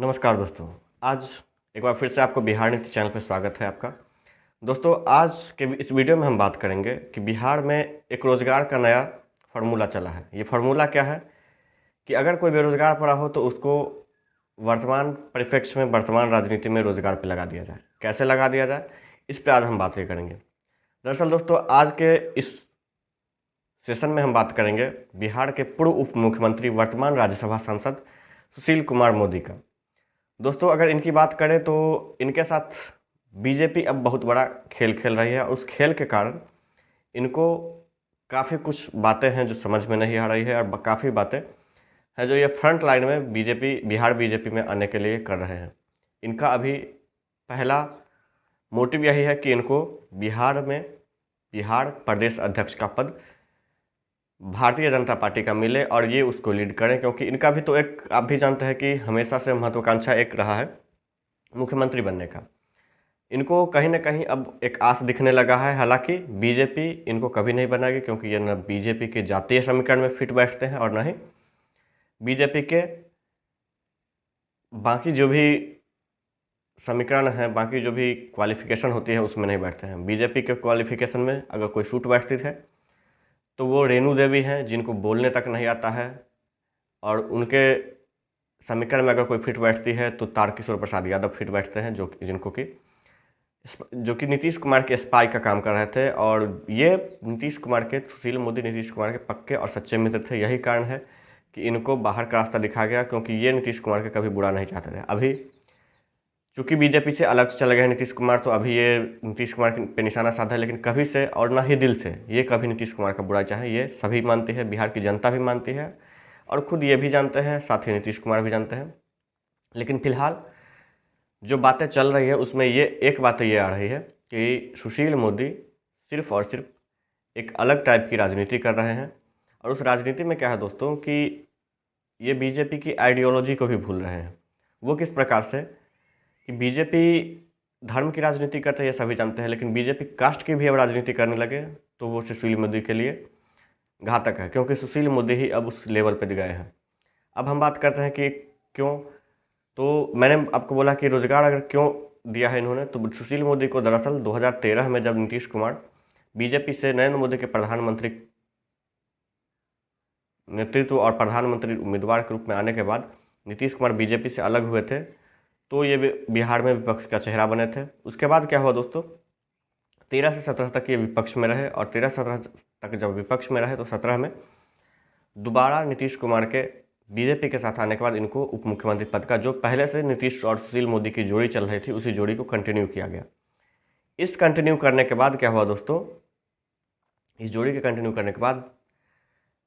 नमस्कार दोस्तों। आज एक बार फिर से आपको बिहार नीति चैनल पर स्वागत है आपका। दोस्तों, आज के इस वीडियो में हम बात करेंगे कि बिहार में एक रोज़गार का नया फार्मूला चला है। ये फार्मूला क्या है कि अगर कोई बेरोज़गार पड़ा हो तो उसको वर्तमान परिप्रेक्ष्य में, वर्तमान राजनीति में रोज़गार पे लगा दिया जाए। कैसे लगा दिया जाए, इस पे आज हम बात करेंगे। दरअसल दोस्तों, आज के इस सेशन में हम बात करेंगे बिहार के पूर्व उप मुख्यमंत्री, वर्तमान राज्यसभा सांसद सुशील कुमार मोदी का। दोस्तों, अगर इनकी बात करें तो इनके साथ बीजेपी अब बहुत बड़ा खेल खेल रही है और उस खेल के कारण इनको काफ़ी कुछ बातें हैं जो समझ में नहीं आ रही है और काफ़ी बातें हैं जो ये फ्रंट लाइन में बिहार बीजेपी में आने के लिए कर रहे हैं। इनका अभी पहला मोटिव यही है कि इनको बिहार प्रदेश अध्यक्ष का पद भारतीय जनता पार्टी का मिले और ये उसको लीड करें, क्योंकि इनका भी तो एक, आप भी जानते हैं कि हमेशा से महत्वाकांक्षा एक रहा है मुख्यमंत्री बनने का। इनको कहीं ना कहीं अब एक आस दिखने लगा है। हालांकि बीजेपी इनको कभी नहीं बनाएगी, क्योंकि ये न बीजेपी के जातीय समीकरण में फिट बैठते हैं और न ही बीजेपी के बाकी जो भी समीकरण हैं, बाकी जो भी क्वालिफिकेशन होती है उसमें नहीं बैठते हैं। बीजेपी के क्वालिफिकेशन में अगर कोई सूट बैठती है तो वो रेणु देवी हैं, जिनको बोलने तक नहीं आता है, और उनके समीकरण में अगर कोई फिट बैठती है तो तारकिशोर प्रसाद यादव फिट बैठते हैं, जो कि नीतीश कुमार के स्पाई का काम कर रहे थे। और ये सुशील मोदी नीतीश कुमार के पक्के और सच्चे मित्र थे। यही कारण है कि इनको बाहर का रास्ता दिखा गया, क्योंकि ये नीतीश कुमार के कभी बुरा नहीं चाहते थे। अभी चूँकि बीजेपी से अलग चले गए नीतीश कुमार, तो अभी ये नीतीश कुमार पे निशाना साधा है, लेकिन कभी से और ना ही दिल से ये कभी नीतीश कुमार का बुरा चाहे। ये सभी मानती है, बिहार की जनता भी मानती है और खुद ये भी जानते हैं, साथ ही नीतीश कुमार भी जानते हैं। लेकिन फिलहाल जो बातें चल रही है उसमें ये एक बात ये आ रही है कि सुशील मोदी सिर्फ और सिर्फ एक अलग टाइप की राजनीति कर रहे हैं। और उस राजनीति में क्या है दोस्तों कि ये बीजेपी की आइडियोलॉजी को भी भूल रहे हैं। वो किस प्रकार से कि बीजेपी धर्म की राजनीति करते हैं, ये सभी जानते हैं, लेकिन बीजेपी कास्ट की भी अब राजनीति करने लगे तो वो सुशील मोदी के लिए घातक है, क्योंकि सुशील मोदी ही अब उस लेवल पर गए हैं। अब हम बात करते हैं कि क्यों। तो मैंने आपको बोला कि रोज़गार अगर क्यों दिया है इन्होंने, तो सुशील मोदी को दरअसल 2013 में जब नीतीश कुमार बीजेपी से नरेंद्र मोदी के प्रधानमंत्री नेतृत्व और प्रधानमंत्री उम्मीदवार के रूप में आने के बाद नीतीश कुमार बीजेपी से अलग हुए थे, तो ये बिहार में विपक्ष का चेहरा बने थे। उसके बाद क्या हुआ दोस्तों, 13 से 17 तक ये विपक्ष में रहे, और 13-17 तक जब विपक्ष में रहे तो 17 में दोबारा नीतीश कुमार के बीजेपी के साथ आने के बाद इनको उप मुख्यमंत्री पद का, जो पहले से नीतीश और सुशील मोदी की जोड़ी चल रही थी, उसी जोड़ी को कंटिन्यू किया गया। इस कंटिन्यू करने के बाद क्या हुआ दोस्तों, इस जोड़ी के कंटिन्यू करने के बाद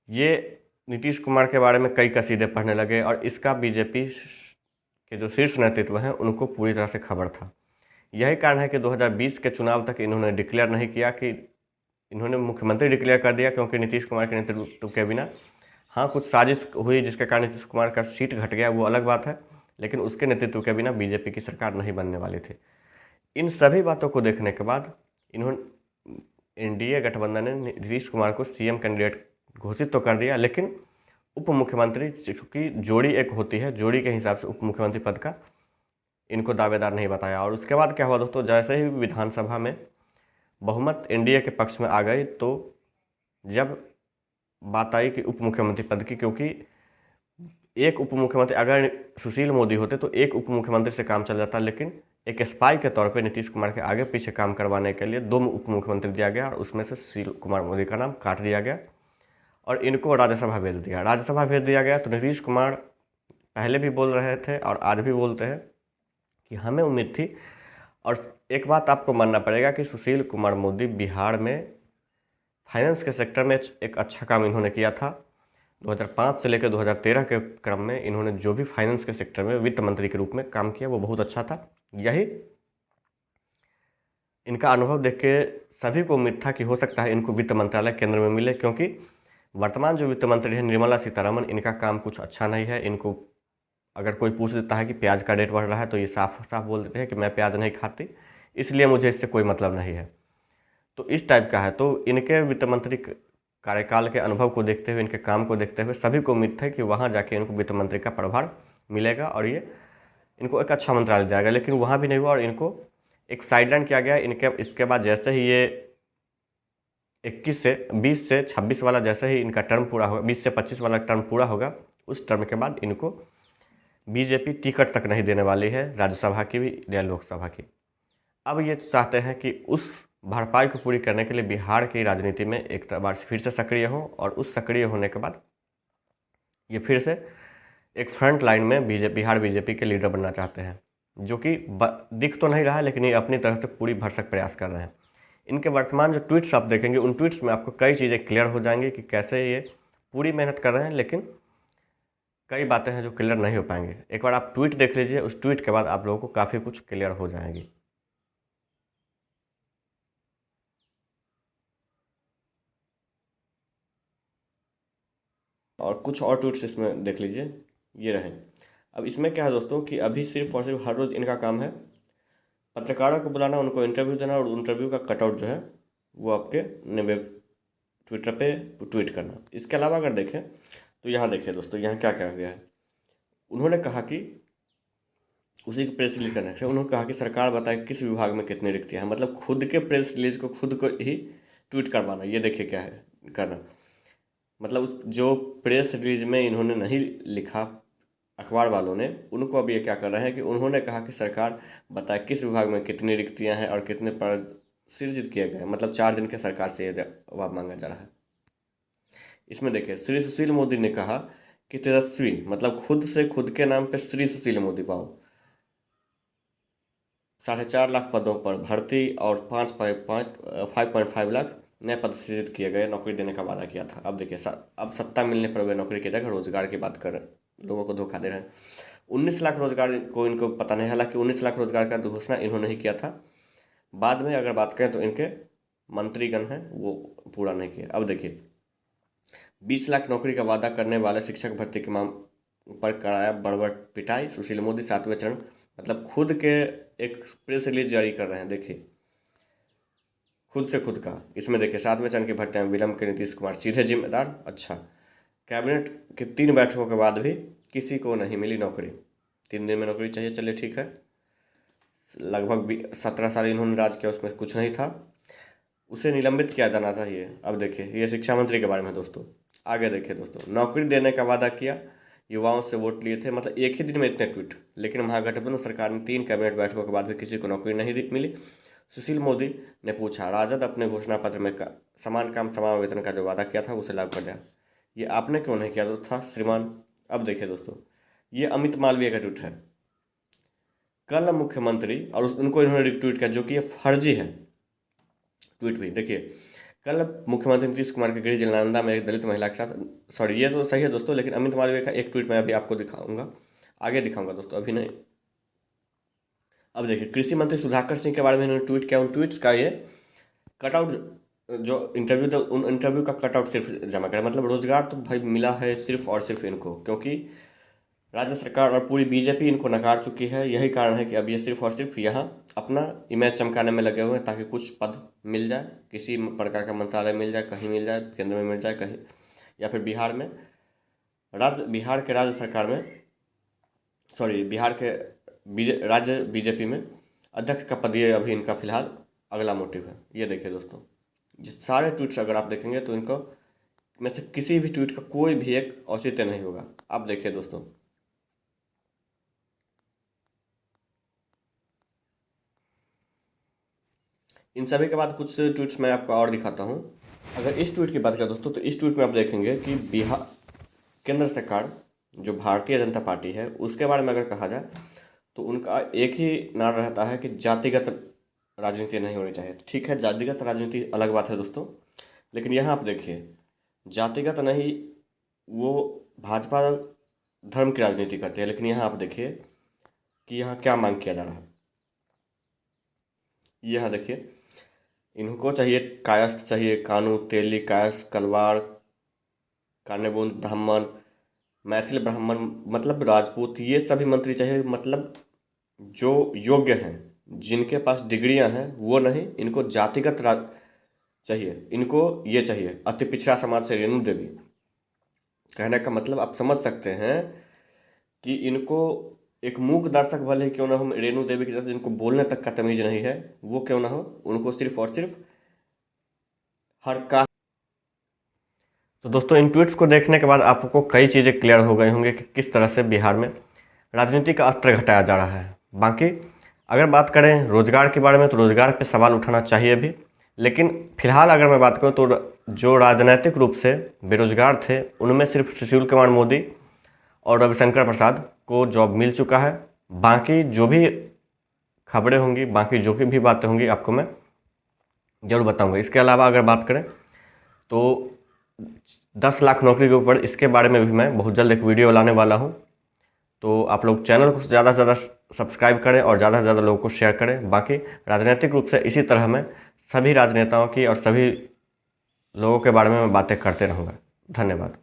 ये नीतीश कुमार के बारे में कई कसीदे पढ़ने लगे, और इसका बीजेपी के जो शीर्ष नेतृत्व हैं उनको पूरी तरह से खबर था। यही कारण है कि 2020 के चुनाव तक इन्होंने डिक्लेयर नहीं किया, कि इन्होंने मुख्यमंत्री डिक्लेयर कर दिया, क्योंकि नीतीश कुमार के नेतृत्व के बिना, हाँ कुछ साजिश हुई जिसके कारण नीतीश कुमार का सीट घट गया, वो अलग बात है, लेकिन उसके नेतृत्व के बिना बीजेपी की सरकार नहीं बनने वाली थी। इन सभी बातों को देखने के बाद इन्होंने एनडीए गठबंधन ने नीतीश कुमार को सीएम कैंडिडेट घोषित तो कर दिया, लेकिन उप मुख्यमंत्री, चूँकि जोड़ी एक होती है, जोड़ी के हिसाब से उप मुख्यमंत्री पद का इनको दावेदार नहीं बताया। और उसके बाद क्या हुआ दोस्तों, जैसे ही विधानसभा में बहुमत एनडीए के पक्ष में आ गई, तो जब बात आई कि उप मुख्यमंत्री पद की, क्योंकि एक उप मुख्यमंत्री, अगर सुशील मोदी होते तो एक उप मुख्यमंत्री से काम चल जाता, लेकिन एक स्पाई के तौर पे नीतीश कुमार के आगे पीछे काम करवाने के लिए 2 उप मुख्यमंत्री दिया गया, और उसमें से सुशील कुमार मोदी का नाम काट दिया गया और इनको राज्यसभा भेज दिया। राज्यसभा भेज दिया गया तो नीतीश कुमार पहले भी बोल रहे थे और आज भी बोलते हैं कि हमें उम्मीद थी, और एक बात आपको मानना पड़ेगा कि सुशील कुमार मोदी बिहार में फाइनेंस के सेक्टर में एक अच्छा काम इन्होंने किया था। 2005 से लेकर 2013 के क्रम में इन्होंने जो भी फाइनेंस के सेक्टर में वित्त मंत्री के रूप में काम किया वो बहुत अच्छा था। यही इनका अनुभव देख के सभी को उम्मीद था कि हो सकता है इनको वित्त मंत्रालय केंद्र में मिले, क्योंकि वर्तमान जो वित्त मंत्री है निर्मला सीतारमण, इनका काम कुछ अच्छा नहीं है। इनको अगर कोई पूछ देता है कि प्याज का रेट बढ़ रहा है तो ये साफ साफ बोल देते हैं कि मैं प्याज नहीं खाती, इसलिए मुझे इससे कोई मतलब नहीं है। तो इस टाइप का है। तो इनके वित्त मंत्री कार्यकाल के अनुभव को देखते हुए, इनके काम को देखते हुए सभी को उम्मीद था कि वहाँ जाके इनको वित्त मंत्री का प्रभार मिलेगा और ये इनको एक अच्छा मंत्रालय दिया गया, लेकिन वहाँ भी नहीं हुआ और इनको एक साइडलाइन किया गया। इनके इसके बाद जैसे ही ये 21 से 20 से 26 वाला जैसे ही इनका टर्म पूरा होगा, 20 से 25 वाला टर्म पूरा होगा, उस टर्म के बाद इनको बीजेपी टिकट तक नहीं देने वाली है, राज्यसभा की भी या लोकसभा की। अब ये चाहते हैं कि उस भरपाई को पूरी करने के लिए बिहार की राजनीति में एक बार फिर से सक्रिय हों, और उस सक्रिय होने के बाद ये फिर से एक फ्रंट लाइन में बिहार बीजेपी के लीडर बनना चाहते हैं, जो कि दिख तो नहीं रहा है, लेकिन ये अपनी तरफ से पूरी भरसक प्रयास कर रहे हैं। इनके वर्तमान जो ट्वीट्स आप देखेंगे, उन ट्वीट्स में आपको कई चीज़ें क्लियर हो जाएंगी कि कैसे ये पूरी मेहनत कर रहे हैं, लेकिन कई बातें हैं जो क्लियर नहीं हो पाएंगे। एक बार आप ट्वीट देख लीजिए, उस ट्वीट के बाद आप लोगों को काफ़ी कुछ क्लियर हो जाएंगी। और कुछ और ट्वीट्स इसमें देख लीजिए, ये रहे। अब इसमें क्या है दोस्तों कि अभी सिर्फ और सिर्फ हर रोज़ इनका काम है पत्रकारों को बुलाना, उनको इंटरव्यू देना, और इंटरव्यू का कटआउट जो है वो आपके वेब ट्विटर पे ट्वीट करना। इसके अलावा अगर देखें तो यहाँ देखिए दोस्तों, यहाँ क्या क्या गया है। उन्होंने कहा कि उसी की प्रेस रिलीज करने से उन्होंने कहा कि सरकार बताए किस विभाग में कितनी रिक्तियाँ हैं, मतलब खुद के प्रेस रिलीज को खुद को ही ट्वीट करवाना। ये देखिए क्या है करना, मतलब उस जो प्रेस रिलीज में इन्होंने नहीं लिखा अखबार वालों ने, उनको अब ये क्या कर रहे हैं कि उन्होंने कहा कि सरकार बताए किस विभाग में कितनी रिक्तियां हैं और कितने पद सृजित किए गए हैं। मतलब 4 दिन के सरकार से जवाब मांगा जा रहा है। इसमें देखिए, श्री सुशील मोदी ने कहा कि तेजस्वी, मतलब खुद से खुद के नाम पे श्री सुशील मोदी पाओ, 4.5 लाख पदों पर भर्ती और 5.5 लाख नए पद सृजित किए गए, नौकरी देने का वादा किया था। अब देखिए अब सत्ता मिलने पर वे नौकरी की जगह रोजगार की बात कर रहे हैं, लोगों को धोखा दे रहे हैं। 19 लाख रोजगार को इनको पता नहीं, हालांकि 19 लाख रोजगार का घोषणा इन्होंने ही किया था। बाद में अगर बात करें तो इनके मंत्रीगण हैं वो पूरा नहीं किया। अब देखिए, 20 लाख नौकरी का वादा करने वाले शिक्षक भर्ती के मामले पर कराया बड़बड़ पिटाई, सुशील मोदी 7वें चरण, मतलब खुद के एक प्रेस रिलीज जारी कर रहे हैं। देखिए खुद से खुद का, इसमें देखिए 7वें चरण की भर्तियां विलंब के नीतीश कुमार सीधे जिम्मेदार। अच्छा, कैबिनेट के 3 बैठकों के बाद भी किसी को नहीं मिली नौकरी, 3 दिन में नौकरी चाहिए। चलिए ठीक है, लगभग 17 साल इन्होंने राज किया, उसमें कुछ नहीं था, उसे निलंबित किया जाना चाहिए। अब देखिए ये शिक्षा मंत्री के बारे में दोस्तों। आगे देखिए दोस्तों, नौकरी देने का वादा किया, युवाओं से वोट लिए थे, मतलब एक ही दिन में इतने ट्वीट। लेकिन महागठबंधन सरकार में 3 कैबिनेट बैठकों के बाद भी किसी को नौकरी नहीं मिली। सुशील मोदी ने पूछा, राजद अपने घोषणा पत्र में समान काम समान वेतन का जो वादा किया था उसे लागू कर दिया, ये आपने क्यों नहीं किया था श्रीमान। अब देखिए दोस्तों, ये अमित मालवीय का ट्वीट है। कल मुख्यमंत्री, और उनको इन्होंने रिट्वीट किया, जो कि ये फर्जी है ट्वीट भी। देखिए, कल मुख्यमंत्री नीतीश कुमार के गृह जिला नालंदा में एक दलित महिला के साथ, सॉरी ये तो सही है दोस्तों, लेकिन अमित मालवीय का एक ट्वीट मैं अभी आपको दिखाऊंगा, आगे दिखाऊंगा दोस्तों, अभी नहीं। अब देखिए, कृषि मंत्री सुधाकर सिंह के बारे में इन्होंने ट्वीट किया, उन ट्वीट्स का ये कटआउट, जो इंटरव्यू था उन इंटरव्यू का कटआउट सिर्फ जमा करें। मतलब रोजगार तो भाई मिला है सिर्फ और सिर्फ इनको, क्योंकि राज्य सरकार और पूरी बीजेपी इनको नकार चुकी है। यही कारण है कि अब ये सिर्फ और सिर्फ यहाँ अपना इमेज चमकाने में लगे हुए हैं, ताकि कुछ पद मिल जाए, किसी प्रकार का मंत्रालय मिल जाए, कहीं मिल जाए, केंद्र में मिल जाए कहीं, या फिर बिहार में बिहार के राज्य सरकार में, सॉरी बिहार के राज्य बीजेपी में अध्यक्ष का पद, ये अभी इनका फिलहाल अगला मोटिव है। ये देखिए दोस्तों, ये सारे ट्वीट्स अगर आप देखेंगे तो इनको में से किसी भी ट्वीट का कोई भी एक औचित्य नहीं होगा। आप देखिए दोस्तों, इन सभी के बाद कुछ ट्वीट्स मैं आपको और दिखाता हूँ। अगर इस ट्वीट की बात करें दोस्तों, तो इस ट्वीट में आप देखेंगे कि बिहार केंद्र सरकार जो भारतीय जनता पार्टी है उसके बारे में अगर कहा जाए तो उनका एक ही नारा रहता है कि जातिगत राजनीति नहीं होनी चाहिए। ठीक है, जातिगत राजनीति अलग बात है दोस्तों, लेकिन यहाँ आप देखिए, जातिगत नहीं, वो भाजपा धर्म की राजनीति करती है, लेकिन यहाँ आप देखिए कि यहाँ क्या मांग किया जा रहा है। यहाँ देखिए, इनको चाहिए कायस्थ, चाहिए कानू, तेली, कायस्थ, कलवाड़, कानेबुंद ब्राह्मण, मैथिल ब्राह्मण, मतलब राजपूत, ये सभी मंत्री चाहिए। मतलब जो योग्य हैं, जिनके पास डिग्रियां हैं, वो नहीं, इनको जातिगत राज चाहिए। इनको ये चाहिए अति पिछड़ा समाज से रेणु देवी। कहने का मतलब आप समझ सकते हैं कि इनको एक मूक दर्शक भले ही क्यों ना हो, रेणु देवी के जैसे जिनको बोलने तक का तमीज नहीं है, वो क्यों ना हो, उनको सिर्फ और सिर्फ हर का। तो दोस्तों, इन ट्वीट्स को देखने के बाद आपको कई चीज़ें क्लियर हो गई होंगी कि किस तरह से बिहार में राजनीति का अस्त्र घटाया जा रहा है। बाकी अगर बात करें रोजगार के बारे में, तो रोजगार पे सवाल उठाना चाहिए भी, लेकिन फिलहाल अगर मैं बात करूं तो जो राजनैतिक रूप से बेरोजगार थे उनमें सिर्फ सुशील कुमार मोदी और रविशंकर प्रसाद को जॉब मिल चुका है। बाकी जो भी खबरें होंगी, बाकी जो भी बातें होंगी, आपको मैं जरूर बताऊंगा। इसके अलावा अगर बात करें तो 10 लाख नौकरी के ऊपर, इसके बारे में भी मैं बहुत जल्द एक वीडियो लाने वाला हूं। तो आप लोग चैनल को ज़्यादा से ज़्यादा सब्सक्राइब करें और ज़्यादा से ज़्यादा लोगों को शेयर करें। बाकी राजनीतिक रूप से इसी तरह मैं सभी राजनेताओं की और सभी लोगों के बारे में मैं बातें करते रहूँगा। धन्यवाद।